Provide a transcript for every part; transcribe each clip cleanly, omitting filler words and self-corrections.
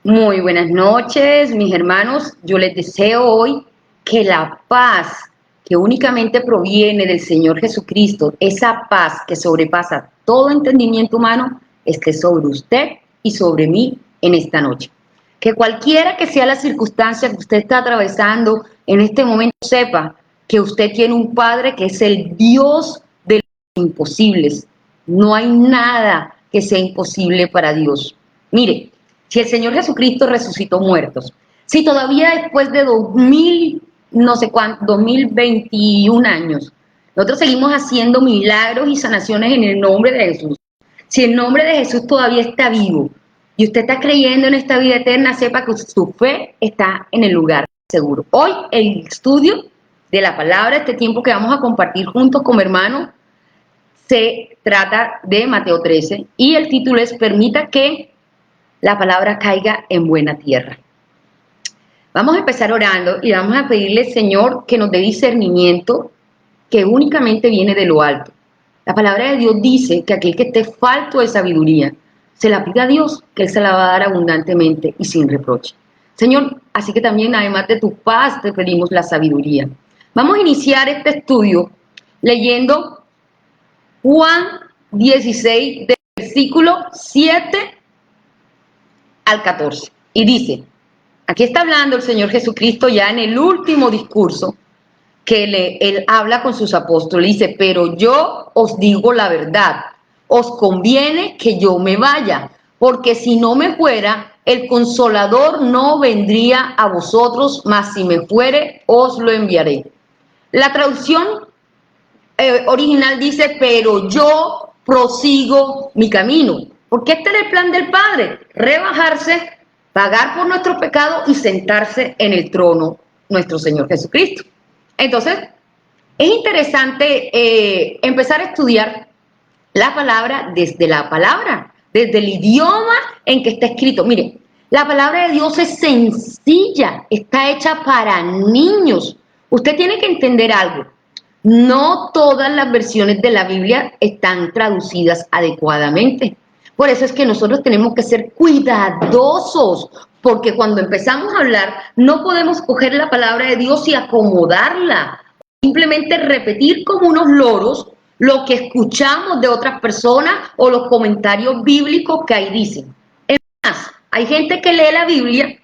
Muy buenas noches, mis hermanos. Yo les deseo hoy que la paz que únicamente proviene del Señor Jesucristo, esa paz que sobrepasa todo entendimiento humano, esté sobre usted y sobre mí en esta noche. Que cualquiera que sea la circunstancia que usted está atravesando en este momento, sepa que usted tiene un Padre que es el Dios de los imposibles. No hay nada que sea imposible para Dios. Mire, si el Señor Jesucristo resucitó muertos, si todavía después de 2000, no sé cuánto, 2021 años, nosotros seguimos haciendo milagros y sanaciones en el nombre de Jesús, si el nombre de Jesús todavía está vivo y usted está creyendo en esta vida eterna, sepa que su fe está en el lugar seguro. Hoy el estudio de la palabra, este tiempo que vamos a compartir juntos como hermanos, se trata de Mateo 13 y el título es Permita que la palabra caiga en buena tierra. Vamos a empezar orando y vamos a pedirle, Señor, que nos dé discernimiento que únicamente viene de lo alto. La palabra de Dios dice que aquel que esté falto de sabiduría, se la pida a Dios, que Él se la va a dar abundantemente y sin reproche. Señor, así que también, además de tu paz, te pedimos la sabiduría. Vamos a iniciar este estudio leyendo Juan 16, del versículo 7 al 14. Y dice, aquí está hablando el Señor Jesucristo ya en el último discurso que Él habla con sus apóstoles. Dice, pero yo os digo la verdad, os conviene que yo me vaya, porque si no me fuera, el Consolador no vendría a vosotros, mas si me fuere, os lo enviaré. La traducción original dice, pero yo prosigo mi camino. Porque este era el plan del Padre, rebajarse, pagar por nuestros pecados y sentarse en el trono nuestro Señor Jesucristo. Entonces, es interesante empezar a estudiar la palabra, desde el idioma en que está escrito. Mire, la palabra de Dios es sencilla, está hecha para niños. Usted tiene que entender algo. No todas las versiones de la Biblia están traducidas adecuadamente. Por eso es que nosotros tenemos que ser cuidadosos, porque cuando empezamos a hablar, no podemos coger la palabra de Dios y acomodarla, simplemente repetir como unos loros lo que escuchamos de otras personas o los comentarios bíblicos que ahí dicen. Es más, hay gente que lee la Biblia,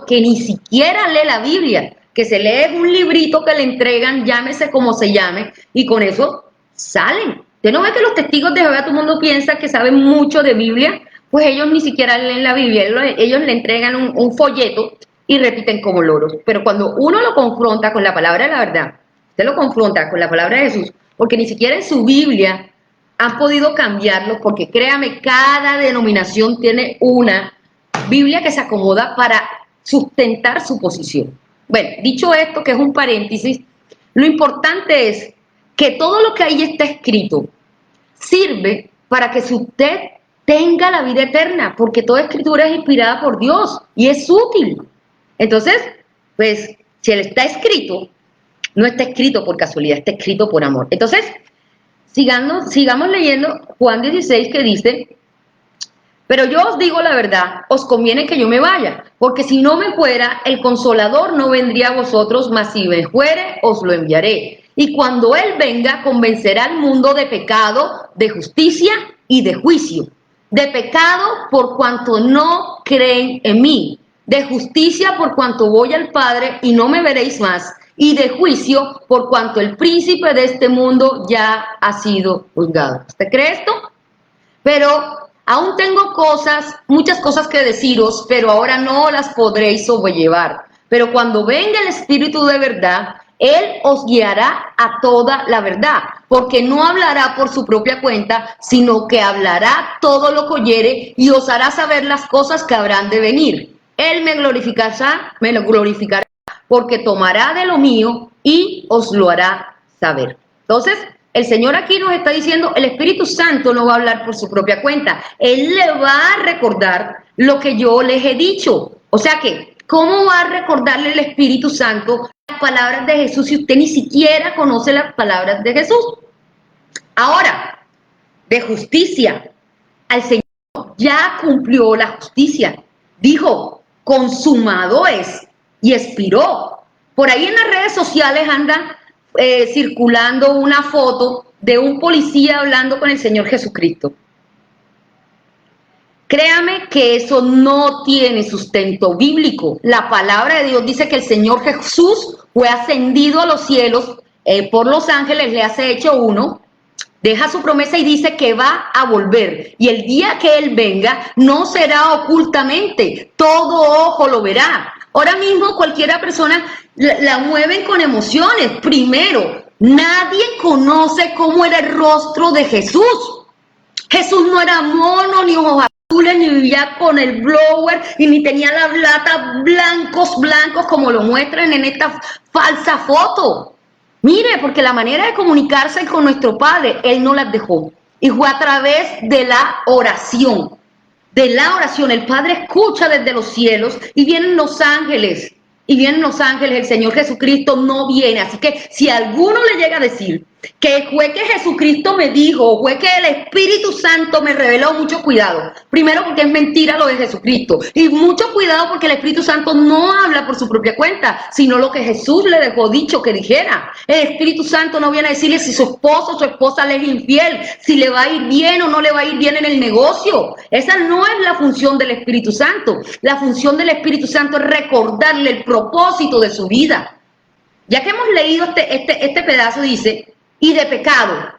que ni siquiera lee la Biblia, que se lee un librito que le entregan, llámese como se llame, y con eso salen. ¿Usted no ve que los testigos de Jehová, todo el mundo piensa que saben mucho de Biblia? Pues ellos ni siquiera leen la Biblia, ellos le entregan un folleto y repiten como loros. Pero cuando uno lo confronta con la palabra de la verdad, usted lo confronta con la palabra de Jesús, porque ni siquiera en su Biblia han podido cambiarlo, porque créame, cada denominación tiene una Biblia que se acomoda para sustentar su posición. Bueno, dicho esto, que es un paréntesis, lo importante es que todo lo que ahí está escrito sirve para que si usted tenga la vida eterna, porque toda escritura es inspirada por Dios y es útil. Entonces, pues, si él está escrito, no está escrito por casualidad, está escrito por amor. Entonces, sigamos leyendo Juan 16, que dice, pero yo os digo la verdad, os conviene que yo me vaya, porque si no me fuera, el Consolador no vendría a vosotros, mas si me fuere, os lo enviaré. Y cuando Él venga, convencerá al mundo de pecado, de justicia y de juicio. De pecado por cuanto no creen en mí. De justicia por cuanto voy al Padre y no me veréis más. Y de juicio por cuanto el príncipe de este mundo ya ha sido juzgado. ¿Usted cree esto? Pero aún tengo muchas cosas que deciros, pero ahora no las podréis sobrellevar. Pero cuando venga el Espíritu de verdad, Él os guiará a toda la verdad, porque no hablará por su propia cuenta, sino que hablará todo lo que oyere y os hará saber las cosas que habrán de venir. Él me glorificará, porque tomará de lo mío y os lo hará saber. Entonces, el Señor aquí nos está diciendo, el Espíritu Santo no va a hablar por su propia cuenta. Él le va a recordar lo que yo les he dicho. O sea que, ¿cómo va a recordarle el Espíritu Santo las palabras de Jesús si usted ni siquiera conoce las palabras de Jesús? Ahora, de justicia, al Señor ya cumplió la justicia. dijo, consumado es, y expiró. Por ahí en las redes sociales anda circulando una foto de un policía hablando con el Señor Jesucristo. Créame que eso no tiene sustento bíblico. La palabra de Dios dice que el Señor Jesús fue ascendido a los cielos por los ángeles, le hace hecho uno, deja su promesa y dice que va a volver. Y el día que Él venga no será ocultamente, todo ojo lo verá. Ahora mismo cualquiera persona la mueven con emociones. Primero, nadie conoce cómo era el rostro de Jesús. Jesús no era mono, ni ojos azules, ni vivía con el blower, y ni tenía las latas blancos como lo muestran en esta falsa foto. Mire, porque la manera de comunicarse con nuestro Padre, Él no las dejó. Y fue a través de la oración. De la oración, el Padre escucha desde los cielos y vienen los ángeles. Y vienen los ángeles, el Señor Jesucristo no viene. Así que si alguno le llega a decir que fue que Jesucristo me dijo, o fue que el Espíritu Santo me reveló, mucho cuidado. Primero porque es mentira lo de Jesucristo. Y mucho cuidado porque el Espíritu Santo no habla por su propia cuenta, sino lo que Jesús le dejó dicho que dijera. El Espíritu Santo no viene a decirle si su esposo o su esposa le es infiel, si le va a ir bien o no le va a ir bien en el negocio. Esa no es la función del Espíritu Santo. La función del Espíritu Santo es recordarle el propósito de su vida. Ya que hemos leído este pedazo, dice, y de pecado,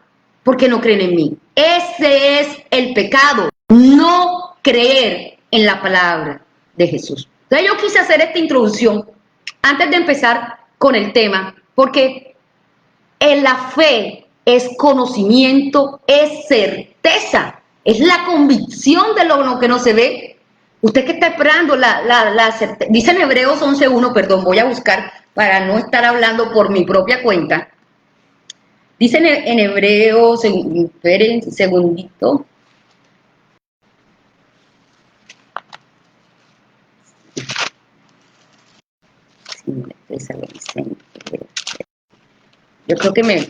porque no creen en mí. Ese es el pecado, no creer en la palabra de Jesús. Entonces yo quise hacer esta introducción antes de empezar con el tema, porque en la fe es conocimiento, es certeza, es la convicción de lo que no se ve. Usted que está esperando la certeza, dice en Hebreos 11:1, perdón, voy a buscar para no estar hablando por mi propia cuenta. Dice en Hebreos, esperen un segundito. Yo creo que me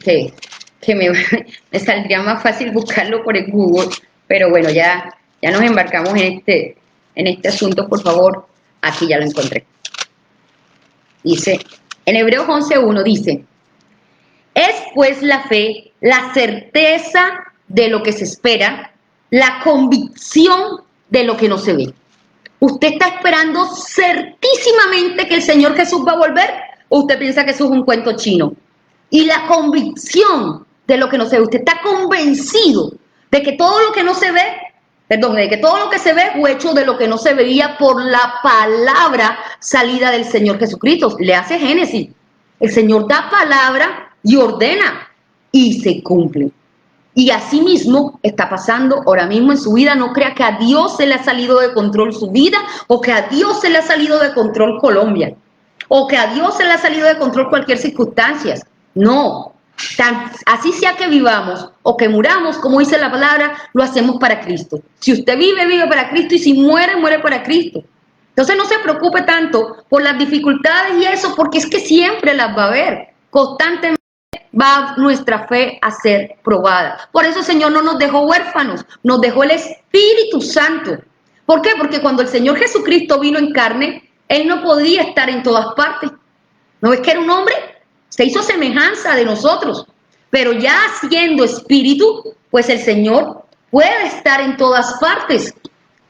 saldría más fácil buscarlo por el Google, pero bueno, ya nos embarcamos en este asunto, por favor. Aquí ya lo encontré. Dice, en Hebreos 11:1 dice, es pues la fe, la certeza de lo que se espera, la convicción de lo que no se ve. ¿Usted está esperando certísimamente que el Señor Jesús va a volver? ¿O usted piensa que eso es un cuento chino? Y la convicción de lo que no se ve. Usted está convencido de que todo lo que no se ve, de que todo lo que se ve fue hecho de lo que no se veía por la palabra salida del Señor Jesucristo. Le hace Génesis. El Señor da palabra y ordena y se cumple. Y así mismo está pasando ahora mismo en su vida. No crea que a Dios se le ha salido de control su vida, o que a Dios se le ha salido de control Colombia, o que a Dios se le ha salido de control cualquier circunstancia. No, así sea que vivamos o que muramos, como dice la palabra, lo hacemos para Cristo. Si usted vive, vive para Cristo, y si muere, muere para Cristo. Entonces no se preocupe tanto por las dificultades y eso, porque es que siempre las va a haber, constantemente va nuestra fe a ser probada. Por eso el Señor no nos dejó huérfanos, nos dejó el Espíritu Santo. ¿Por qué? Porque cuando el Señor Jesucristo vino en carne, Él no podía estar en todas partes. ¿No es que era un hombre? Se hizo semejanza de nosotros, pero ya siendo espíritu, pues el Señor puede estar en todas partes.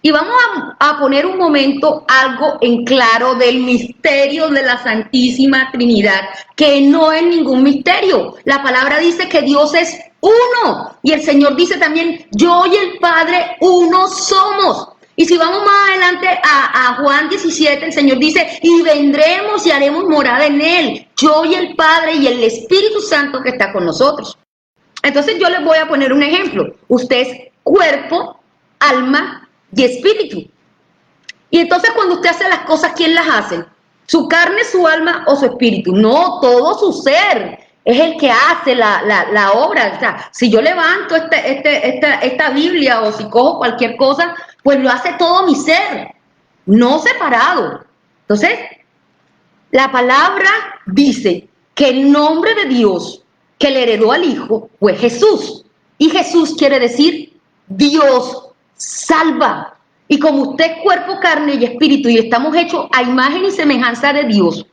Y vamos a poner un momento algo en claro del misterio de la Santísima Trinidad, que no es ningún misterio. La palabra dice que Dios es uno, y el Señor dice también, yo y el Padre uno somos. Y si vamos más adelante a Juan 17, el Señor dice, y vendremos y haremos morada en Él, yo y el Padre y el Espíritu Santo que está con nosotros. Entonces yo les voy a poner un ejemplo. Usted es cuerpo, alma y espíritu. Y entonces cuando usted hace las cosas, ¿quién las hace? ¿Su carne, su alma o su espíritu? No, todo su ser es el que hace la obra. O sea, si yo levanto esta Biblia, o si cojo cualquier cosa, pues lo hace todo mi ser, no separado. Entonces, la palabra dice que el nombre de Dios que le heredó al Hijo fue Jesús. Y Jesús quiere decir Dios salva. Y como usted es cuerpo, carne y espíritu y estamos hechos a imagen y semejanza de Dios,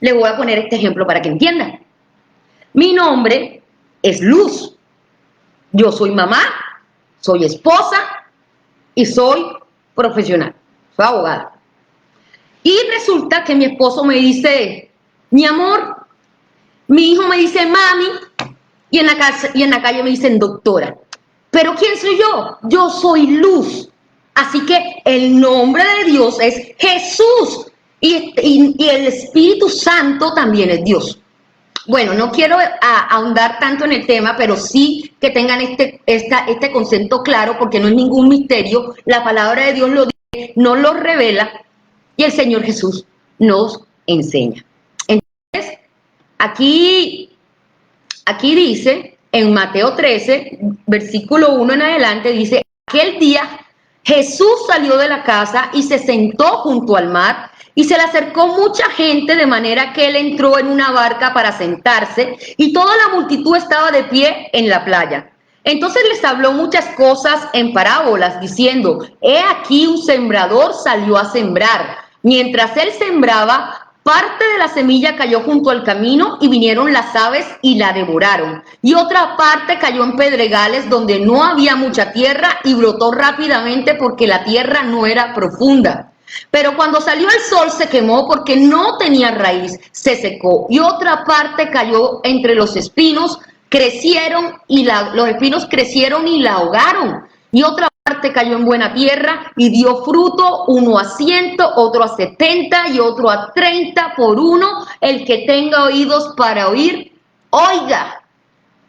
le voy a poner este ejemplo para que entiendan. Mi nombre es Luz. Yo soy mamá, soy esposa y soy profesional, soy abogada. Y resulta que mi esposo me dice, mi amor, mi hijo me dice mami, y en la calle me dicen doctora. Pero ¿quién soy yo? Yo soy Luz. Así que el nombre de Dios es Jesús. Y el Espíritu Santo también es Dios. Bueno, no quiero ahondar tanto en el tema, pero sí que tengan este concepto claro, porque no es ningún misterio. La palabra de Dios lo dice, nos lo revela, y el Señor Jesús nos enseña. Entonces, aquí dice, en Mateo 13, versículo 1 en adelante, dice, aquel día Jesús salió de la casa y se sentó junto al mar, y se le acercó mucha gente, de manera que él entró en una barca para sentarse, y toda la multitud estaba de pie en la playa. Entonces les habló muchas cosas en parábolas, diciendo, he aquí un sembrador salió a sembrar. Mientras él sembraba, parte de la semilla cayó junto al camino y vinieron las aves y la devoraron. Y otra parte cayó en pedregales donde no había mucha tierra y brotó rápidamente porque la tierra no era profunda. Pero cuando salió el sol se quemó porque no tenía raíz, se secó. Y otra parte cayó entre los espinos, crecieron y los espinos crecieron y la ahogaron. Y otra parte cayó en buena tierra y dio fruto, uno a 100, otro a 70 y otro a 30 por uno. El que tenga oídos para oír, oiga.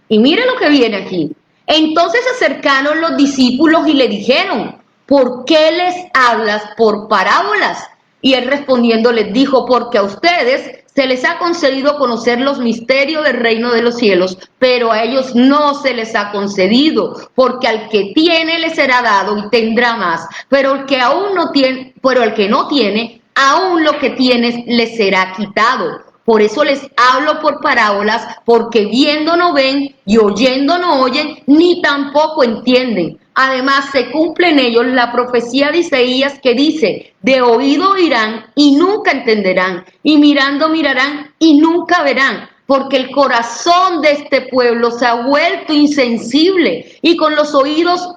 Y mire lo que viene aquí. Entonces se acercaron los discípulos y le dijeron, ¿por qué les hablas por parábolas? Y él respondiendo les dijo, porque a ustedes se les ha concedido conocer los misterios del reino de los cielos, pero a ellos no se les ha concedido, porque al que tiene le será dado y tendrá más, pero el que aún no tiene, pero el que no tiene, aún lo que tiene le será quitado. Por eso les hablo por parábolas, porque viendo no ven y oyendo no oyen, ni tampoco entienden. Además, se cumple en ellos la profecía de Isaías que dice, de oído oirán y nunca entenderán, y mirando mirarán y nunca verán, porque el corazón de este pueblo se ha vuelto insensible, y con los oídos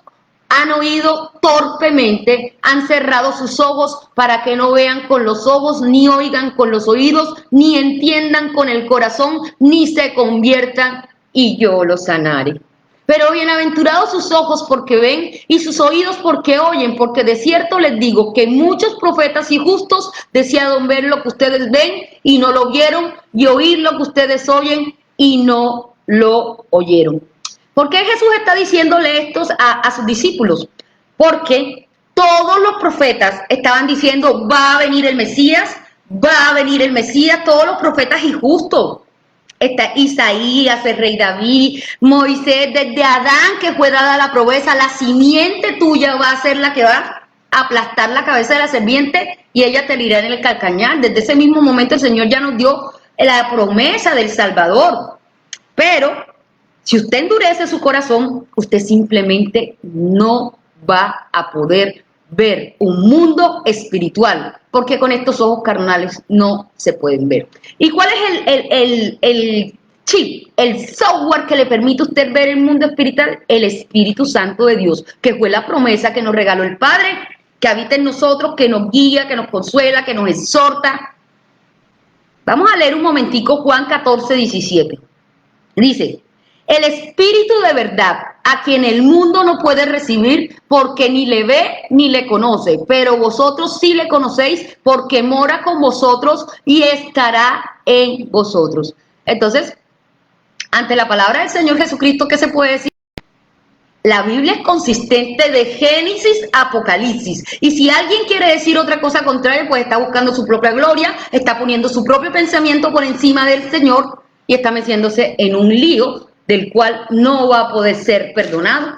han oído torpemente, han cerrado sus ojos para que no vean con los ojos, ni oigan con los oídos, ni entiendan con el corazón, ni se conviertan, y yo los sanaré. Pero bienaventurados sus ojos porque ven y sus oídos porque oyen, porque de cierto les digo que muchos profetas y justos desearon ver lo que ustedes ven y no lo vieron, y oír lo que ustedes oyen y no lo oyeron. ¿Por qué Jesús está diciéndole esto a sus discípulos? Porque todos los profetas estaban diciendo, va a venir el Mesías, todos los profetas y justos. Está Isaías, el rey David, Moisés, desde Adán que fue dada la promesa, la simiente tuya va a ser la que va a aplastar la cabeza de la serpiente y ella te herirá en el calcañar. Desde ese mismo momento el Señor ya nos dio la promesa del Salvador. Pero si usted endurece su corazón, usted simplemente no va a poder ver un mundo espiritual, porque con estos ojos carnales no se pueden ver. ¿Y cuál es el chip, el software que le permite a usted ver el mundo espiritual? El Espíritu Santo de Dios, que fue la promesa que nos regaló el Padre, que habita en nosotros, que nos guía, que nos consuela, que nos exhorta. Vamos a leer un momentico Juan 14, 17. Dice, el Espíritu de verdad, a quien el mundo no puede recibir porque ni le ve ni le conoce, pero vosotros sí le conocéis porque mora con vosotros y estará en vosotros. Entonces, ante la palabra del Señor Jesucristo, ¿qué se puede decir? La Biblia es consistente de Génesis a Apocalipsis. Y si alguien quiere decir otra cosa contraria, pues está buscando su propia gloria, está poniendo su propio pensamiento por encima del Señor y está metiéndose en un lío del cual no va a poder ser perdonado.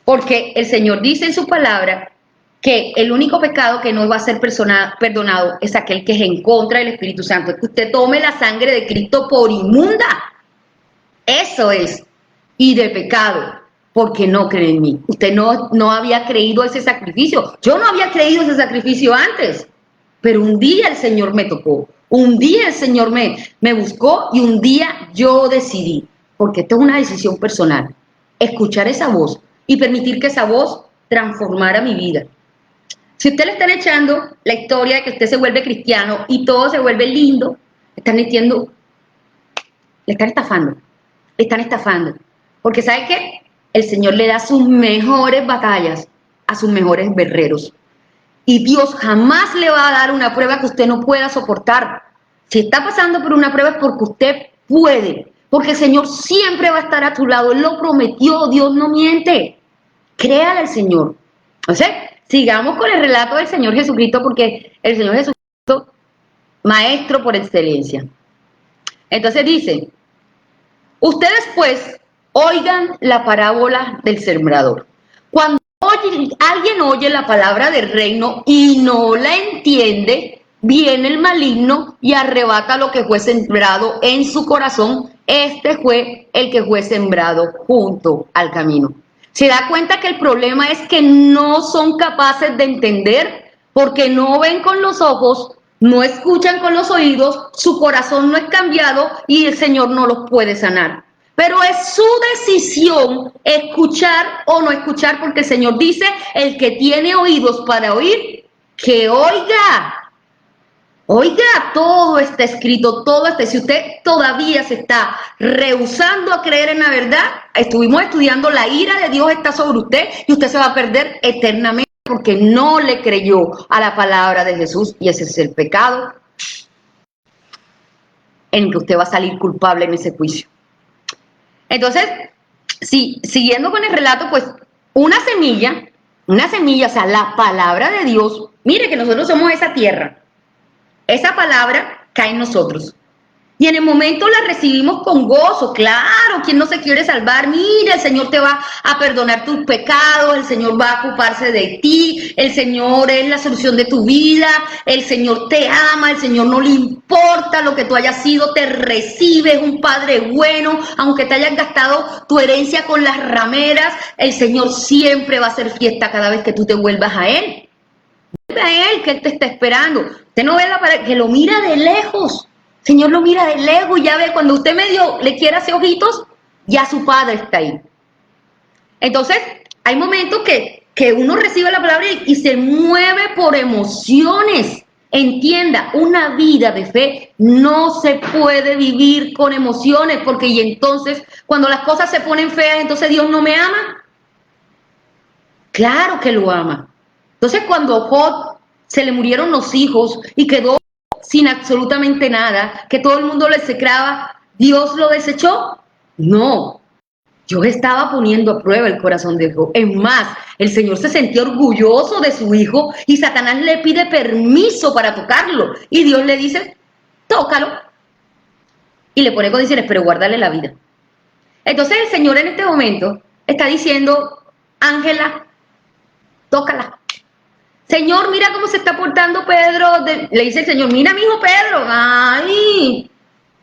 Porque el Señor dice en su palabra que el único pecado que no va a ser perdonado es aquel que es en contra del Espíritu Santo. Es que usted tome la sangre de Cristo por inmunda. Eso es. Y de pecado. porque no cree en mí. Usted no había creído ese sacrificio. Yo no había creído ese sacrificio antes. Pero un día el Señor me tocó. Un día el Señor me buscó y un día yo decidí. Porque esto es una decisión personal. Escuchar esa voz y permitir que esa voz transformara mi vida. Si usted le están echando la historia de que usted se vuelve cristiano y todo se vuelve lindo, están metiendo, le están estafando. Le están estafando. Porque ¿sabe qué? El Señor le da sus mejores batallas a sus mejores guerreros. Y Dios jamás le va a dar una prueba que usted no pueda soportar. Si está pasando por una prueba es porque usted puede. Porque el Señor siempre va a estar a tu lado. Él lo prometió, Dios no miente. Créale al Señor. O sea, sigamos con el relato del Señor Jesucristo porque el Señor Jesucristo, maestro por excelencia. Entonces dice, ustedes pues oigan la parábola del sembrador. Cuando alguien oye la palabra del reino y no la entiende, viene el maligno y arrebata lo que fue sembrado en su corazón. Este fue el que fue sembrado junto al camino. Se da cuenta que el problema es que no son capaces de entender porque no ven con los ojos, no escuchan con los oídos, su corazón no es cambiado y el Señor no los puede sanar. Pero es su decisión escuchar o no escuchar, porque el Señor dice, el que tiene oídos para oír, que oiga. Oiga, todo está escrito, todo está. Si usted todavía se está rehusando a creer en la verdad, estuvimos estudiando, la ira de Dios está sobre usted y usted se va a perder eternamente porque no le creyó a la palabra de Jesús y ese es el pecado en que usted va a salir culpable en ese juicio. Entonces, sí, siguiendo con el relato, pues una semilla, o sea, la palabra de Dios, mire que nosotros somos esa tierra, esa palabra cae en nosotros. Y en el momento la recibimos con gozo, claro, ¿quién no se quiere salvar? Mira, el Señor te va a perdonar tus pecados, el Señor va a ocuparse de ti, el Señor es la solución de tu vida, el Señor te ama, el Señor no le importa lo que tú hayas sido, te recibe, es un Padre bueno, aunque te hayas gastado tu herencia con las rameras, el Señor siempre va a hacer fiesta cada vez que tú te vuelvas a Él. Vuelve a Él, que Él te está esperando. Usted no ve la pared, que lo mira de lejos. Señor lo mira de lejos y ya ve, cuando usted medio le quiere hacer ojitos, ya su Padre está ahí. Entonces, hay momentos que uno recibe la palabra y se mueve por emociones. Entienda, una vida de fe no se puede vivir con emociones, porque y entonces, cuando las cosas se ponen feas, entonces Dios no me ama. Claro que lo ama. Entonces, cuando Job se le murieron los hijos y quedó sin absolutamente nada, que todo el mundo le execraba, ¿Dios lo desechó? No, Dios estaba poniendo a prueba el corazón de Job. Es más, el Señor se sentía orgulloso de su hijo y Satanás le pide permiso para tocarlo. Y Dios le dice, tócalo. Y le pone condiciones, pero guárdale la vida. Entonces el Señor en este momento está diciendo, Ángela, tócala. Señor, mira cómo se está portando Pedro. Le dice el Señor, mira mi hijo Pedro. Ay,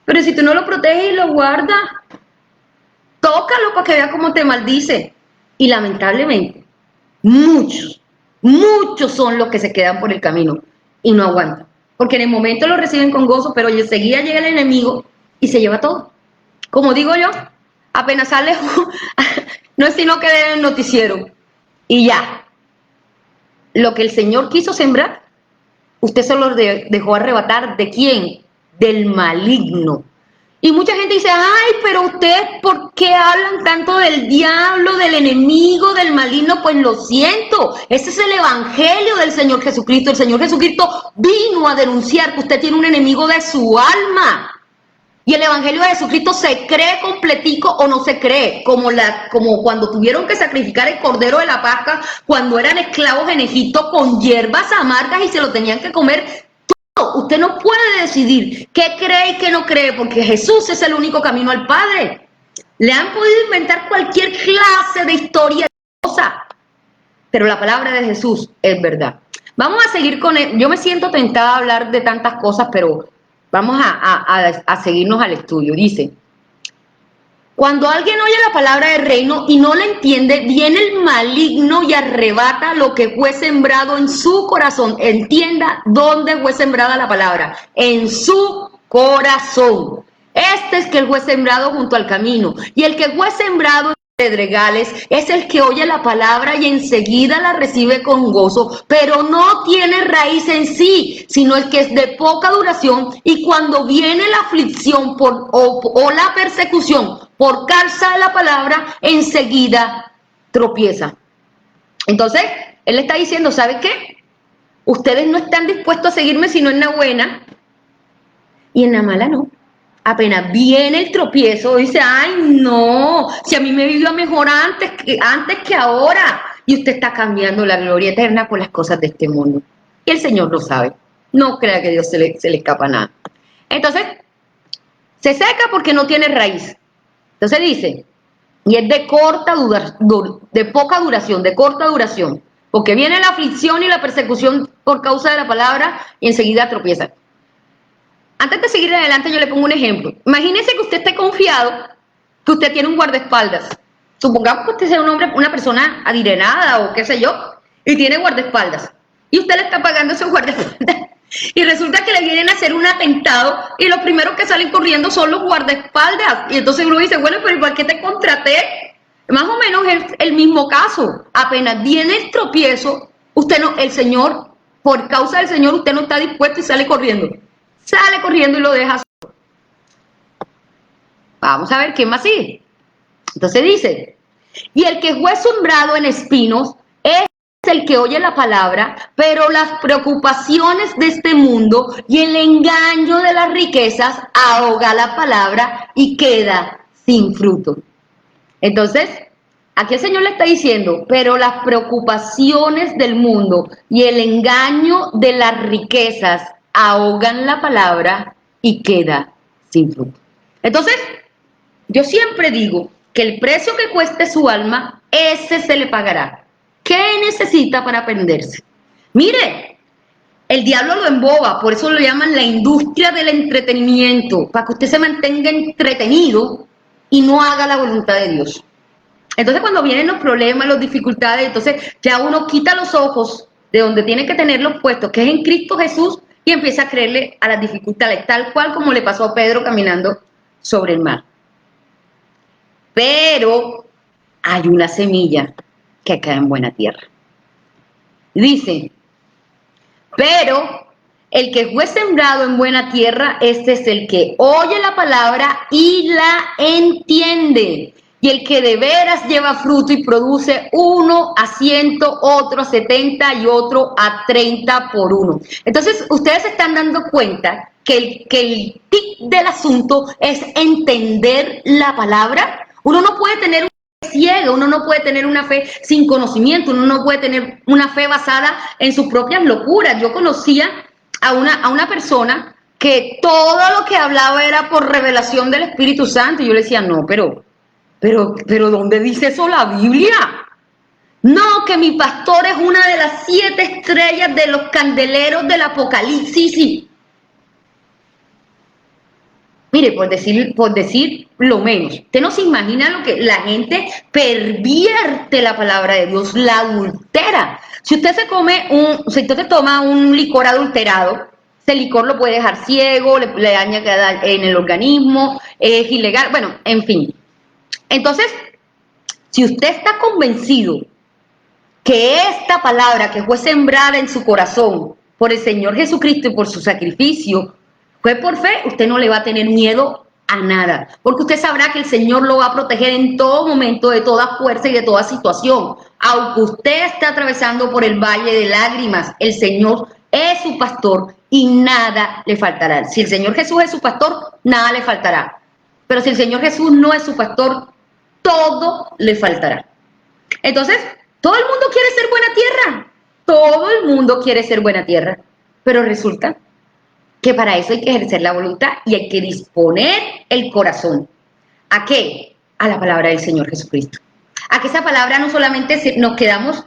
pero si tú no lo proteges y lo guardas, tócalo para que vea cómo te maldice. Y lamentablemente, muchos son los que se quedan por el camino y no aguantan. Porque en el momento lo reciben con gozo, pero enseguida llega el enemigo y se lleva todo. Como digo yo, apenas sale, no es sino que den el noticiero. Y ya. Lo que el Señor quiso sembrar, usted se lo dejó arrebatar. ¿De quién? Del maligno. Y mucha gente dice, ay, pero ustedes, ¿por qué hablan tanto del diablo, del enemigo, del maligno? Pues lo siento, ese es el evangelio del Señor Jesucristo. El Señor Jesucristo vino a denunciar que usted tiene un enemigo de su alma. Y el evangelio de Jesucristo se cree completico o no se cree, como cuando tuvieron que sacrificar el cordero de la Pascua, cuando eran esclavos en Egipto con hierbas amargas y se lo tenían que comer todo. Usted no puede decidir qué cree y qué no cree, porque Jesús es el único camino al Padre. Le han podido inventar cualquier clase de historia, pero la palabra de Jesús es verdad. Vamos a seguir con él. Yo me siento tentada a hablar de tantas cosas, pero vamos a seguirnos al estudio. Dice, Cuando alguien oye la palabra del reino y no la entiende, viene el maligno y arrebata lo que fue sembrado en su corazón. Entienda dónde fue sembrada la palabra, en su corazón. Este es que el fue sembrado junto al camino, y el que fue sembrado en pedregales es el que oye la palabra y enseguida la recibe con gozo, pero no tiene raíz en sí, sino el que es de poca duración, y cuando viene la aflicción o la persecución por causa de la palabra, enseguida tropieza. Entonces, él está diciendo, ¿sabe qué? Ustedes no están dispuestos a seguirme sino en la buena, y en la mala no. Apenas viene el tropiezo, dice, ay no, si a mí me vivió mejor antes que ahora. Y usted está cambiando la gloria eterna por las cosas de este mundo. Y el Señor lo sabe. No crea que a Dios se le escapa nada. Entonces, se seca porque no tiene raíz. Entonces dice, y es de poca duración, de corta duración. Porque viene la aflicción y la persecución por causa de la palabra y enseguida tropieza. Antes de seguir adelante, yo le pongo un ejemplo. Imagínese que usted esté confiado que usted tiene un guardaespaldas. Supongamos que usted sea un hombre, una persona adinerada o qué sé yo, y tiene guardaespaldas. Y usted le está pagando esos guardaespaldas. Y resulta que le vienen a hacer un atentado y los primeros que salen corriendo son los guardaespaldas. Y entonces uno dice, bueno, pero ¿por qué te contraté? Más o menos es el mismo caso. Apenas viene el tropiezo, usted no, el Señor, por causa del Señor, usted no está dispuesto y sale corriendo. Sale corriendo y lo deja solo. Vamos a ver qué más sigue. Entonces dice, y el que fue sembrado en espinos es el que oye la palabra, pero las preocupaciones de este mundo y el engaño de las riquezas ahoga la palabra y queda sin fruto. Entonces, aquí el Señor le está diciendo, pero las preocupaciones del mundo y el engaño de las riquezas ahogan la palabra y queda sin fruto. Entonces, yo siempre digo que el precio que cueste su alma, ese se le pagará. ¿Qué necesita para aprenderse? Mire, el diablo lo emboba, por eso lo llaman la industria del entretenimiento, para que usted se mantenga entretenido y no haga la voluntad de Dios. Entonces, cuando vienen los problemas, las dificultades, entonces ya uno quita los ojos de donde tiene que tenerlos puestos, que es en Cristo Jesús, y empieza a creerle a las dificultades, tal cual como le pasó a Pedro caminando sobre el mar. Pero hay una semilla que cae en buena tierra. Dice, pero el que fue sembrado en buena tierra, este es el que oye la palabra y la entiende. Y el que de veras lleva fruto y produce uno a 100, otro a 70 y otro a 30 por uno. Entonces, ustedes se están dando cuenta que el tic del asunto es entender la palabra. Uno no puede tener una fe ciega, uno no puede tener una fe sin conocimiento, uno no puede tener una fe basada en sus propias locuras. Yo conocía a una persona que todo lo que hablaba era por revelación del Espíritu Santo. Y yo le decía, no, pero ¿dónde dice eso la Biblia? No, que mi pastor es una de las 7 estrellas de los candeleros del Apocalipsis. Mire, por decir lo menos, usted no se imagina lo que la gente pervierte la palabra de Dios, la adultera. Si usted se toma un licor adulterado, ese licor lo puede dejar ciego, le daña en el organismo, es ilegal, bueno, en fin. Entonces, si usted está convencido que esta palabra que fue sembrada en su corazón por el Señor Jesucristo y por su sacrificio fue por fe, usted no le va a tener miedo a nada, porque usted sabrá que el Señor lo va a proteger en todo momento, de toda fuerza y de toda situación. Aunque usted esté atravesando por el valle de lágrimas, el Señor es su pastor y nada le faltará. Si el Señor Jesús es su pastor, nada le faltará. Pero si el Señor Jesús no es su pastor, todo le faltará. Entonces, todo el mundo quiere ser buena tierra. Todo el mundo quiere ser buena tierra. Pero resulta que para eso hay que ejercer la voluntad y hay que disponer el corazón. ¿A qué? A la palabra del Señor Jesucristo. A que esa palabra no solamente nos quedamos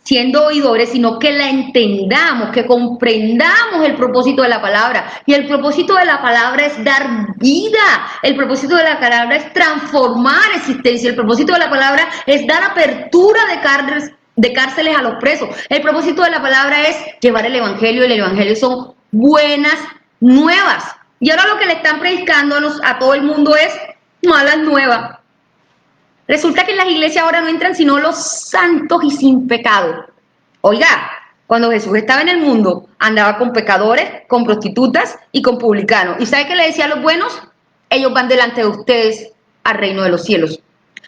siendo oidores, sino que la entendamos, que comprendamos el propósito de la palabra. Y el propósito de la palabra es dar vida. El propósito de la palabra es transformar existencia. El propósito de la palabra es dar apertura de cárceles a los presos. El propósito de la palabra es llevar el evangelio, y el evangelio son buenas nuevas. Y ahora lo que le están predicando a todo el mundo es malas nuevas. Resulta que en las iglesias ahora no entran sino los santos y sin pecado. Oiga, cuando Jesús estaba en el mundo, andaba con pecadores, con prostitutas y con publicanos. ¿Y sabe qué le decía a los buenos? Ellos van delante de ustedes al reino de los cielos.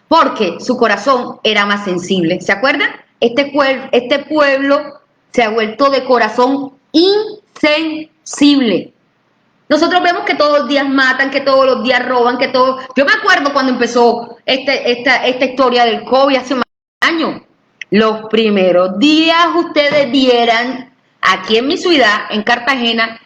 Porque su corazón era más sensible. ¿Se acuerdan? Este pueblo se ha vuelto de corazón insensible. Nosotros vemos que todos los días matan, que todos los días roban, que todo. Yo me acuerdo cuando empezó esta historia del COVID hace más de un año. Los primeros días ustedes vieran aquí en mi ciudad, en Cartagena,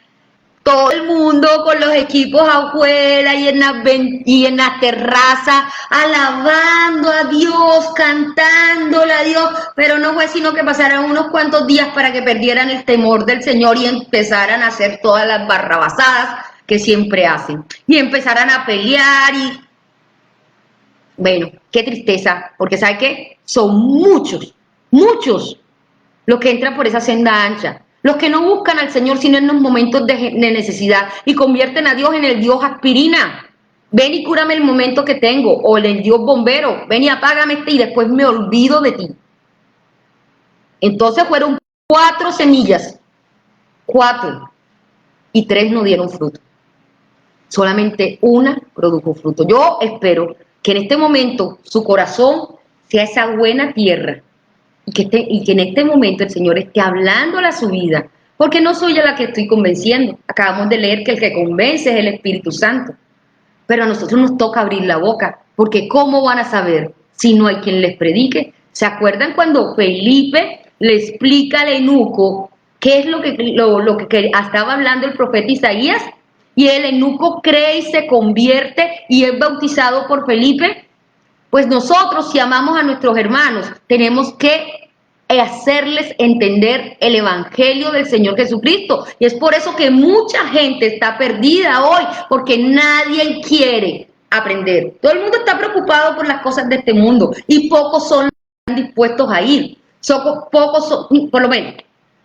todo el mundo con los equipos afuera y en las terrazas, alabando a Dios, cantándole a Dios, pero no fue sino que pasaran unos cuantos días para que perdieran el temor del Señor y empezaran a hacer todas las barrabasadas que siempre hacen. Y empezaran a pelear y... Bueno, qué tristeza, porque ¿sabe qué? Son muchos los que entran por esa senda ancha. Los que no buscan al Señor sino en los momentos de necesidad y convierten a Dios en el Dios aspirina. Ven y cúrame el momento que tengo. O el Dios bombero. Ven y apágame y después me olvido de ti. Entonces fueron 4 semillas. 4. Y 3 no dieron fruto. Solamente una produjo fruto. Yo espero que en este momento su corazón sea esa buena tierra. Y que en este momento el Señor esté hablándole a su vida, porque no soy yo la que estoy convenciendo. Acabamos de leer que el que convence es el Espíritu Santo, pero a nosotros nos toca abrir la boca, porque ¿cómo van a saber si no hay quien les predique? ¿Se acuerdan cuando Felipe le explica al eunuco qué es lo que estaba hablando el profeta Isaías? Y el eunuco cree y se convierte y es bautizado por Felipe. Pues nosotros, si amamos a nuestros hermanos, tenemos que hacerles entender el evangelio del Señor Jesucristo. Y es por eso que mucha gente está perdida hoy, porque nadie quiere aprender. Todo el mundo está preocupado por las cosas de este mundo y pocos son los que están dispuestos a ir. Pocos son, por lo menos.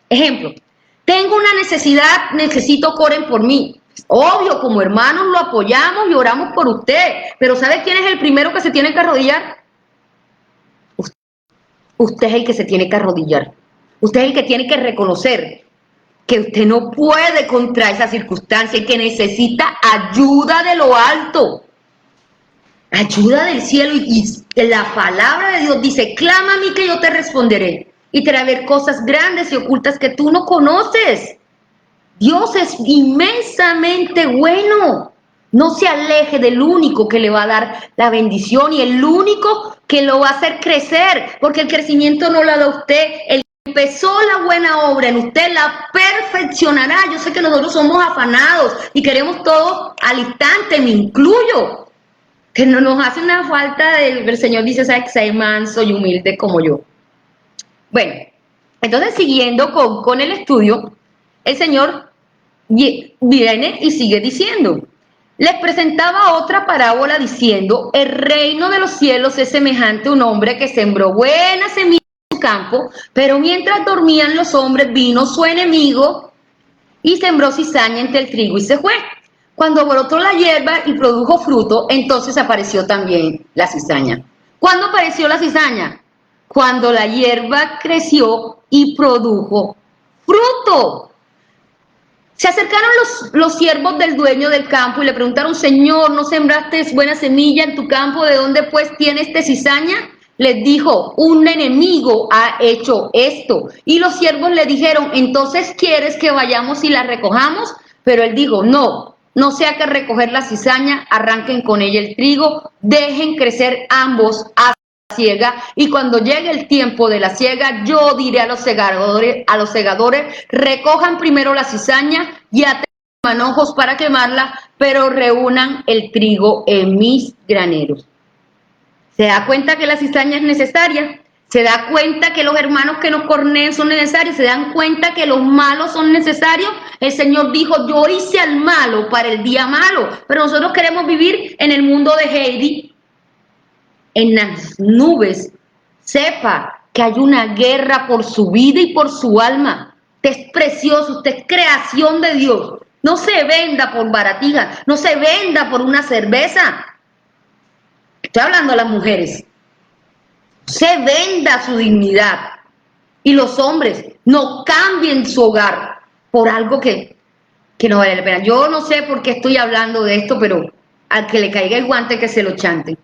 Ejemplo, tengo una necesidad, necesito que oren por mí. Obvio, como hermanos lo apoyamos y oramos por usted, pero ¿sabe quién es el primero que se tiene que arrodillar? Usted es el que se tiene que arrodillar. Usted es el que tiene que reconocer que usted no puede contra esa circunstancia y que necesita ayuda de lo alto, ayuda del cielo. Y la palabra de Dios dice: clama a mí que yo te responderé y te haré ver cosas grandes y ocultas que tú no conoces. Dios es inmensamente bueno. No se aleje del único que le va a dar la bendición y el único que lo va a hacer crecer, porque el crecimiento no lo da usted. El que empezó la buena obra en usted la perfeccionará. Yo sé que nosotros somos afanados y queremos todo al instante, me incluyo, que no nos hace una falta el Señor dice: sé manso y humilde como yo. Bueno, entonces siguiendo con el estudio, el Señor viene y sigue diciendo: les presentaba otra parábola diciendo: el reino de los cielos es semejante a un hombre que sembró buena semilla en su campo, pero mientras dormían los hombres vino su enemigo y sembró cizaña entre el trigo y se fue. Cuando brotó la hierba y produjo fruto, entonces apareció también la cizaña. ¿Cuándo apareció la cizaña? Cuando la hierba creció y produjo fruto. Se acercaron los siervos del dueño del campo y le preguntaron: Señor, ¿no sembraste buena semilla en tu campo? ¿De dónde pues tiene cizaña? Les dijo: un enemigo ha hecho esto. Y los siervos le dijeron: ¿entonces quieres que vayamos y la recojamos? Pero él dijo: no sea que recoger la cizaña, arranquen con ella el trigo, dejen crecer ambos hasta la siega, y cuando llegue el tiempo de la siega, yo diré a los segadores, recojan primero la cizaña y aten manojos para quemarla, pero reúnan el trigo en mis graneros. ¿Se da cuenta que la cizaña es necesaria? Se da cuenta que los hermanos que nos corneen son necesarios, se dan cuenta que los malos son necesarios. El Señor dijo, yo hice al malo para el día malo, pero nosotros queremos vivir en el mundo de Heidi, en las nubes. Sepa que hay una guerra por su vida y por su alma. Usted es precioso, usted es creación de Dios. No se venda por baratija, no se venda por una cerveza. Estoy hablando a las mujeres. Se venda su dignidad. Y los hombres no cambien su hogar por algo que no vale la pena. Yo no sé por qué estoy hablando de esto, pero al que le caiga el guante que se lo chante.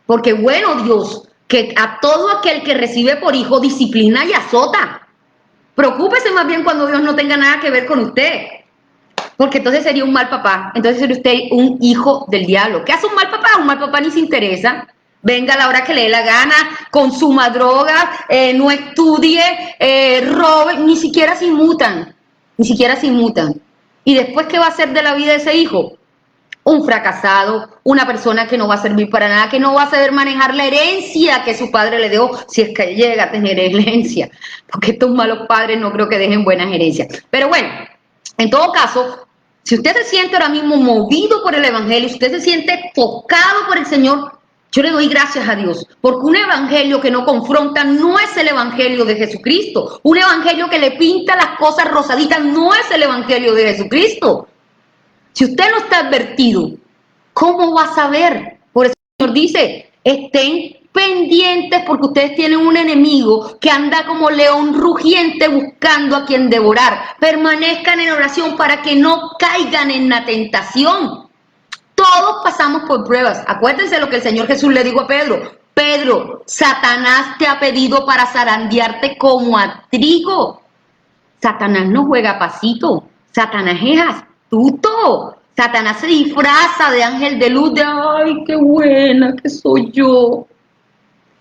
Porque bueno, Dios, que a todo aquel que recibe por hijo disciplina y azota. Preocúpese más bien cuando Dios no tenga nada que ver con usted. Porque entonces sería un mal papá. Entonces sería usted un hijo del diablo. ¿Qué hace un mal papá? Un mal papá ni se interesa. Venga a la hora que le dé la gana, consuma drogas, no estudie, robe, ni siquiera se inmutan. Ni siquiera se inmutan. ¿Y después qué va a hacer de la vida de ese hijo? Un fracasado, una persona que no va a servir para nada, que no va a saber manejar la herencia que su padre le dejó, si es que llega a tener herencia. Porque estos malos padres no creo que dejen buenas herencias. Pero bueno, en todo caso, si usted se siente ahora mismo movido por el Evangelio, si usted se siente tocado por el Señor, yo le doy gracias a Dios, porque un evangelio que no confronta no es el evangelio de Jesucristo. Un evangelio que le pinta las cosas rosaditas no es el evangelio de Jesucristo. Si usted no está advertido, ¿cómo va a saber? Por eso el Señor dice, estén pendientes porque ustedes tienen un enemigo que anda como león rugiente buscando a quien devorar. Permanezcan en oración para que no caigan en la tentación. Todos pasamos por pruebas. Acuérdense lo que el Señor Jesús le dijo a Pedro. Pedro, Satanás te ha pedido para zarandearte como a trigo. Satanás no juega pasito. Satanás es astuto. Satanás se disfraza de ángel de luz, de ay, qué buena que soy yo.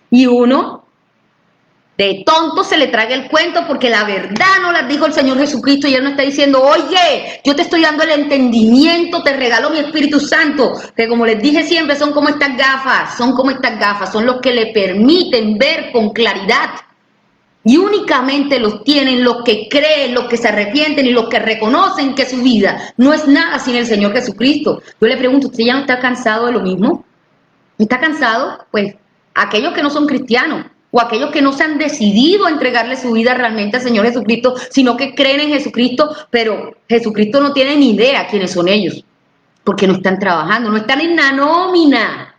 Y uno de tonto se le traga el cuento porque la verdad no la dijo el Señor Jesucristo y Él no está diciendo, oye, yo te estoy dando el entendimiento, te regalo mi Espíritu Santo, que como les dije siempre son como estas gafas, son los que le permiten ver con claridad. Y únicamente los tienen los que creen, los que se arrepienten y los que reconocen que su vida no es nada sin el Señor Jesucristo. Yo le pregunto, ¿usted ya no está cansado de lo mismo? ¿Está cansado? Pues aquellos que no son cristianos, o aquellos que no se han decidido a entregarle su vida realmente al Señor Jesucristo, sino que creen en Jesucristo, pero Jesucristo no tiene ni idea quiénes son ellos, porque no están trabajando, no están en la nómina,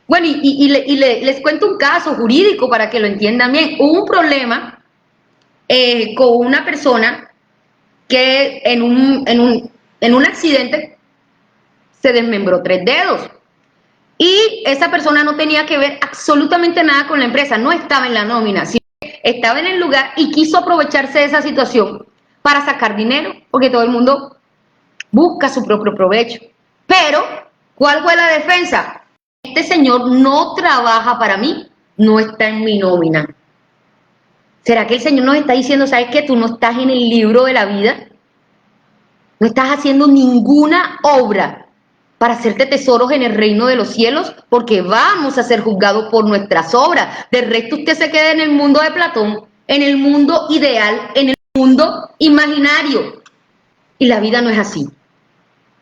Bueno, les cuento un caso jurídico para que lo entiendan bien. Hubo un problema con una persona que en un accidente se desmembró 3 dedos. Y esa persona no tenía que ver absolutamente nada con la empresa, no estaba en la nómina, sino que estaba en el lugar y quiso aprovecharse de esa situación para sacar dinero, porque todo el mundo busca su propio provecho. Pero, ¿cuál fue la defensa? Este señor no trabaja para mí, no está en mi nómina. ¿Será que el Señor nos está diciendo, sabes qué? Tú no estás en el libro de la vida, no estás haciendo ninguna obra para hacerte tesoros en el reino de los cielos, porque vamos a ser juzgados por nuestras obras. De resto usted se queda en el mundo de Platón, en el mundo ideal, en el mundo imaginario. Y la vida no es así.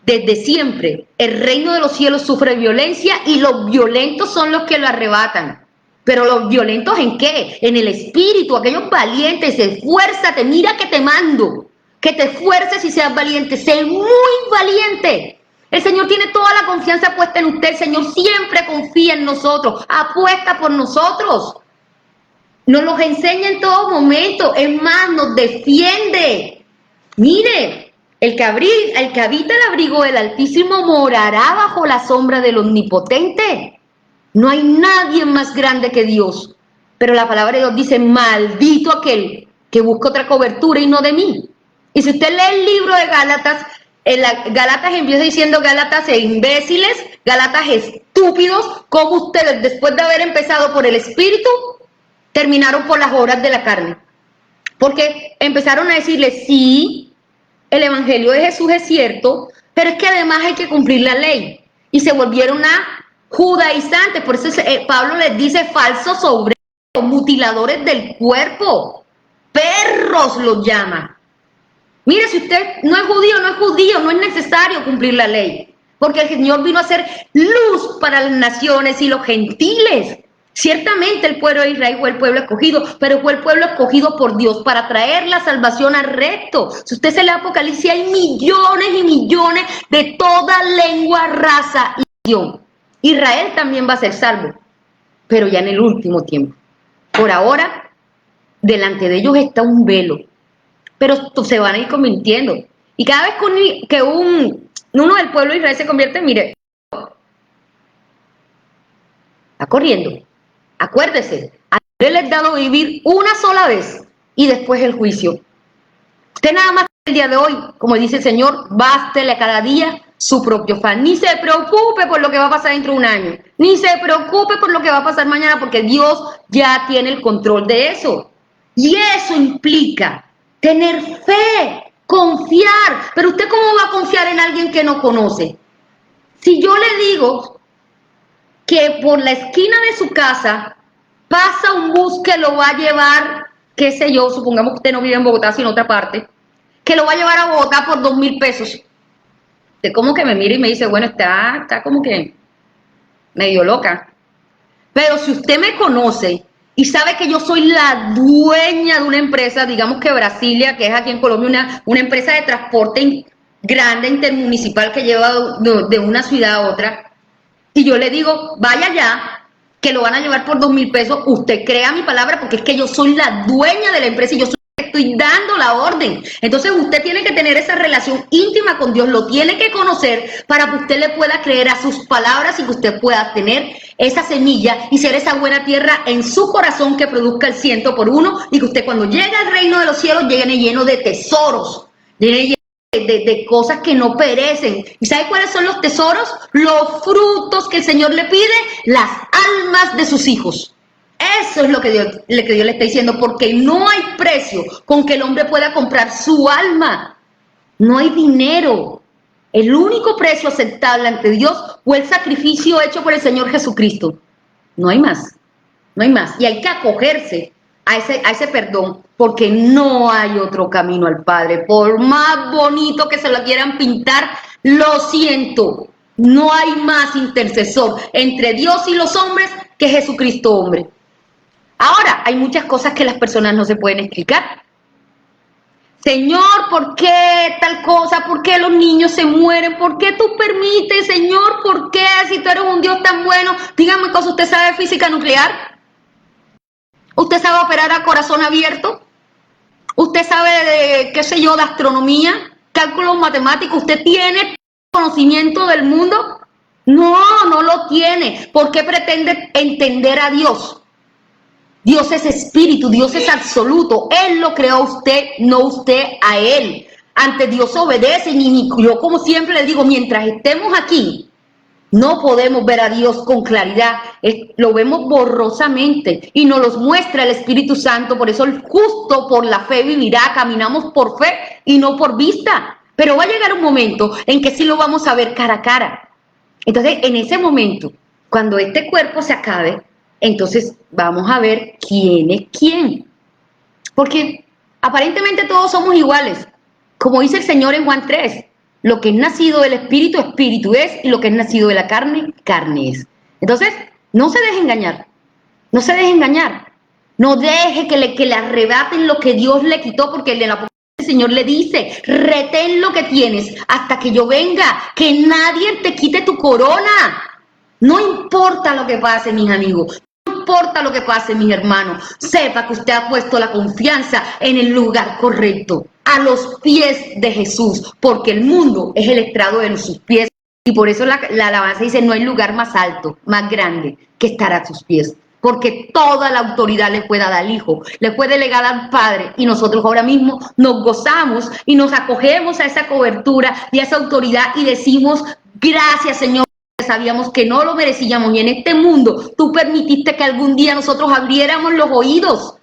Desde siempre, el reino de los cielos sufre violencia y los violentos son los que lo arrebatan. Pero los violentos ¿en qué? En el espíritu, aquellos valientes, esfuérzate, mira que te mando, que te esfuerces y seas valiente, sé muy valiente. El Señor tiene toda la confianza puesta en usted. El Señor siempre confía en nosotros, apuesta por nosotros. Nos los enseña en todo momento, es más, nos defiende. Mire, el que habita el abrigo del Altísimo morará bajo la sombra del Omnipotente. No hay nadie más grande que Dios. Pero la palabra de Dios dice, maldito aquel que busca otra cobertura y no de mí. Y si usted lee el libro de Gálatas, Gálatas empieza diciendo Gálatas e imbéciles, Gálatas estúpidos, como ustedes después de haber empezado por el Espíritu, terminaron por las obras de la carne. Porque empezaron a decirle, sí, el Evangelio de Jesús es cierto, pero es que además hay que cumplir la ley. Y se volvieron a judaizantes, por eso Pablo les dice falsos obreros, mutiladores del cuerpo, perros los llama. Mire, si usted no es judío, no es necesario cumplir la ley, porque el Señor vino a ser luz para las naciones y los gentiles. Ciertamente el pueblo de Israel fue el pueblo escogido, pero fue el pueblo escogido por Dios para traer la salvación al resto. Si usted se lee Apocalipsis, hay millones y millones de toda lengua, raza y nación. Israel también va a ser salvo, pero ya en el último tiempo. Por ahora, delante de ellos está un velo, pero se van a ir convirtiendo. Y cada vez que uno del pueblo de Israel se convierte, mire, está corriendo. Acuérdese, a Dios les dado vivir una sola vez y después el juicio. Usted nada más el día de hoy, como dice el Señor, bástele a cada día su propio pan. Ni se preocupe por lo que va a pasar dentro de un año, ni se preocupe por lo que va a pasar mañana, porque Dios ya tiene el control de eso. Y eso implica tener fe, confiar. Pero usted, ¿cómo va a confiar en alguien que no conoce? Si yo le digo que por la esquina de su casa pasa un bus que lo va a llevar, qué sé yo, supongamos que usted no vive en Bogotá, sino en otra parte, que lo va a llevar a Bogotá por 2.000 pesos. Usted como que me mira y me dice, bueno, está como que medio loca. Pero si usted me conoce y sabe que yo soy la dueña de una empresa, digamos que Brasilia, que es aquí en Colombia, una empresa de transporte grande, intermunicipal, que lleva de una ciudad a otra, y yo le digo, vaya allá, que lo van a llevar por 2.000 pesos, usted crea mi palabra, porque es que yo soy la dueña de la empresa y yo soy la que estoy dando la orden. Entonces usted tiene que tener esa relación íntima con Dios, lo tiene que conocer para que usted le pueda creer a sus palabras y que usted pueda tener esa semilla y ser esa buena tierra en su corazón que produzca el 100 por 1, y que usted cuando llegue al reino de los cielos llegue lleno de tesoros, llegue de cosas que no perecen. ¿Y sabe cuáles son los tesoros? Los frutos que el Señor le pide, las almas de sus hijos. Eso es lo que Dios le está diciendo, porque no hay precio con que el hombre pueda comprar su alma. No hay dinero. El único precio aceptable ante Dios fue el sacrificio hecho por el Señor Jesucristo. No hay más. No hay más. Y hay que acogerse a ese perdón, porque no hay otro camino al Padre. Por más bonito que se lo quieran pintar, lo siento, no hay más intercesor entre Dios y los hombres que Jesucristo hombre. Ahora, hay muchas cosas que las personas no se pueden explicar. Señor, ¿por qué tal cosa? ¿Por qué los niños se mueren? ¿Por qué tú permites, Señor? ¿Por qué? Si tú eres un Dios tan bueno. Dígame cosas, ¿usted sabe de física nuclear? ¿Usted sabe operar a corazón abierto? ¿Usted sabe de, qué sé yo, de astronomía, cálculos matemáticos? ¿Usted tiene conocimiento del mundo? No, no lo tiene. ¿Por qué pretende entender a Dios? Dios es espíritu, Dios es absoluto. Él lo creó a usted, no usted a Él. Ante Dios obedecen, y yo como siempre le digo, mientras estemos aquí, no podemos ver a Dios con claridad, lo vemos borrosamente y nos los muestra el Espíritu Santo. Por eso el justo por la fe vivirá. Caminamos por fe y no por vista, pero va a llegar un momento en que sí lo vamos a ver cara a cara. Entonces, en ese momento, cuando este cuerpo se acabe, entonces vamos a ver quién es quién, porque aparentemente todos somos iguales, como dice el Señor en Juan 3. Lo que es nacido del Espíritu, Espíritu es, y lo que es nacido de la carne, carne es. Entonces, no se deje engañar, no se deje engañar, no deje que le arrebaten lo que Dios le quitó, porque en el Apocalipsis el Señor le dice, retén lo que tienes hasta que yo venga, que nadie te quite tu corona. No importa lo que pase, mis amigos, no importa lo que pase, mis hermanos, sepa que usted ha puesto la confianza en el lugar correcto, a los pies de Jesús, porque el mundo es el estrado de sus pies, y por eso la alabanza dice, no hay lugar más alto, más grande que estar a sus pies, porque toda la autoridad le fue dada al Hijo, le fue delegada al Padre, y nosotros ahora mismo nos gozamos y nos acogemos a esa cobertura y a esa autoridad y decimos, gracias, Señor. Sabíamos que no lo merecíamos, y en este mundo tú permitiste que algún día nosotros abriéramos los oídos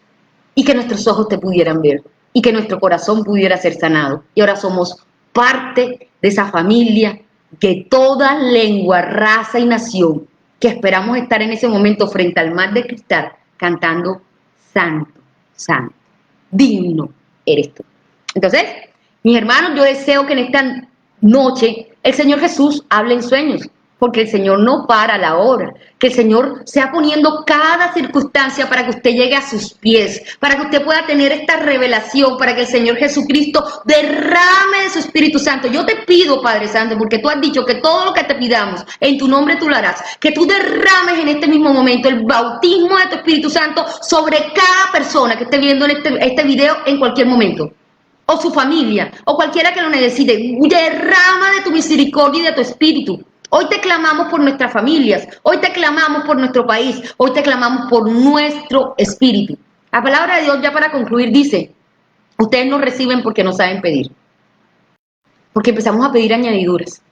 y que nuestros ojos te pudieran ver y que nuestro corazón pudiera ser sanado. Y ahora somos parte de esa familia, que toda lengua, raza y nación que esperamos estar en ese momento frente al mar de cristal cantando santo, santo, digno eres tú. Entonces, mis hermanos, yo deseo que en esta noche el Señor Jesús hable en sueños, porque el Señor no para la hora, que el Señor sea poniendo cada circunstancia para que usted llegue a sus pies, para que usted pueda tener esta revelación, para que el Señor Jesucristo derrame de su Espíritu Santo. Yo te pido, Padre Santo, porque tú has dicho que todo lo que te pidamos, en tu nombre tú lo harás, que tú derrames en este mismo momento el bautismo de tu Espíritu Santo sobre cada persona que esté viendo en este video en cualquier momento, o su familia, o cualquiera que lo necesite. Derrama de tu misericordia y de tu Espíritu. Hoy te clamamos por nuestras familias, hoy te clamamos por nuestro país, hoy te clamamos por nuestro espíritu. La palabra de Dios, ya para concluir, dice, ustedes no reciben porque no saben pedir. Porque empezamos a pedir añadiduras,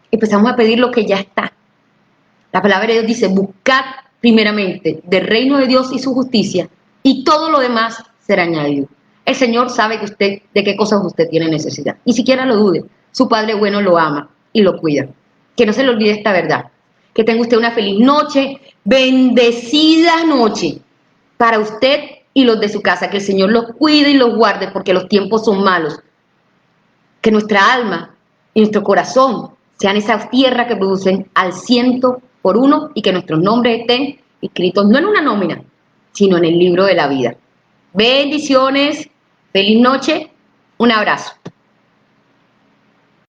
empezamos a pedir lo que ya está. La palabra de Dios dice, buscad primeramente del reino de Dios y su justicia, y todo lo demás será añadido. El Señor sabe que usted, de qué cosas usted tiene necesidad, ni siquiera lo dude. Su Padre bueno lo ama y lo cuida. Que no se le olvide esta verdad. Que tenga usted una feliz noche, bendecida noche para usted y los de su casa. Que el Señor los cuide y los guarde porque los tiempos son malos. Que nuestra alma y nuestro corazón sean esa tierra que producen al 100 por 1 y que nuestros nombres estén escritos no en una nómina, sino en el libro de la vida. Bendiciones, feliz noche, un abrazo.